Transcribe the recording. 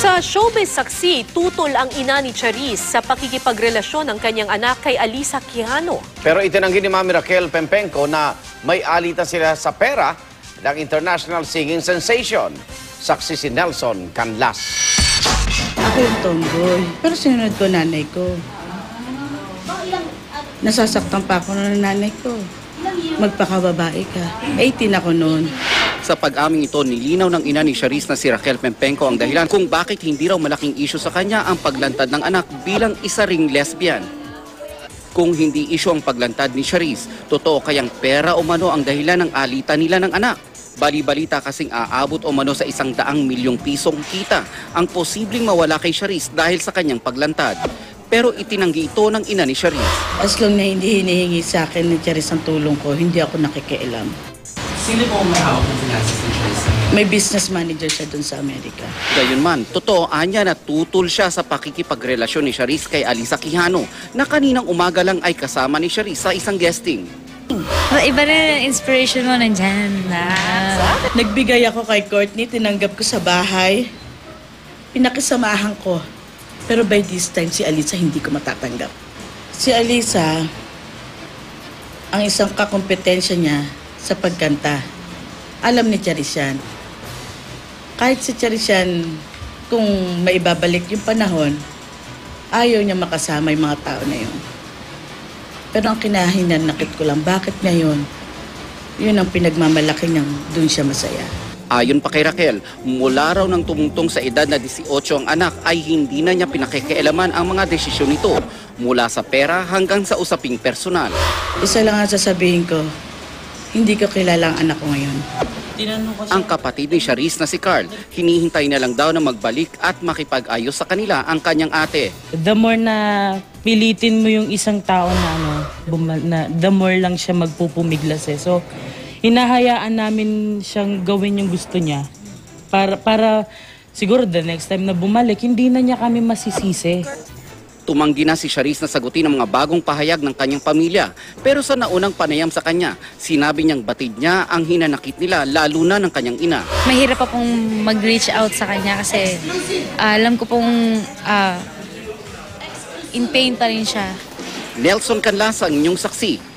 Sa showbiz saksi, tutol ang ina ni Charis sa pakikipagrelasyon ng kanyang anak kay Alisa Quijano. Pero itinanggi ni Mami Raquel Pempenco na may alita sila sa pera ng international singing sensation. Saksi si Nelson Canlas. Ako yung tomboy, pero sinunod ko nanay ko. Nasasaktan pa ako ng nanay ko. Magpakababae ka. 18 ako noon. Sa pag-aming ito, nilinaw ng ina ni Charis na si Raquel Pempenco ang dahilan kung bakit hindi raw malaking issue sa kanya ang paglantad ng anak bilang isa ring lesbian. Kung hindi issue ang paglantad ni Charis, totoo kayang pera o mano ang dahilan ng alitan nila ng anak. Bali-balita kasing aabot o mano sa 100 milyong pisong kita ang posibleng mawala kay Charis dahil sa kanyang paglantad. Pero itinanggi ito ng ina ni Charis. As long na hindi hinihingi sa akin ni Charis ang tulong ko, hindi ako nakikialam. Sino po may hawak ng finances ni Charis? May business manager siya dun sa Amerika. Gayunman, totoo anya na tutol siya sa pakikipagrelasyon ni Charis kay Alisa Quijano na kaninang umaga lang ay kasama ni Charis sa isang guesting. Iba na yung inspiration mo nandyan. Nagbigay ako kay Courtney, tinanggap ko sa bahay. Pinakisamahan ko. Pero by this time, si Alisa hindi ko matatanggap. Si Alisa, ang isang kakompetensya niya sa pagkanta, alam ni Charis yan. Kahit si Charis yan, kung maibabalik yung panahon, ayaw niya makasama yung mga tao na yun. Pero ang kinahinanakit ko lang, bakit ngayon? Yun ang pinagmamalaki niyang dun siya masaya. Ayon pa kay Raquel, mula raw nang tumungtong sa edad na 18 ang anak ay hindi na niya pinakikialaman ang mga desisyon nito mula sa pera hanggang sa usaping personal. Isa lang ang sasabihin ko, hindi ko kilala ang anak ko ngayon. Ang kapatid ni Charis na si Carl, hinihintay na lang daw na magbalik at makipag-ayos sa kanila ang kanyang ate. The more na pilitin mo yung isang tao na the more lang siya magpupumiglas eh. So, hinahayaan namin siyang gawin yung gusto niya para siguro the next time na bumalik, hindi na niya kami masisisi. Tumanggi na si Charis na sagutin ang mga bagong pahayag ng kanyang pamilya. Pero sa naunang panayam sa kanya, sinabi niyang batid niya ang hinanakit nila lalo na ng kanyang ina. Mahirap pa pong mag-reach out sa kanya kasi alam ko pong in pain pa rin siya. Nelson Canlas ang inyong saksi.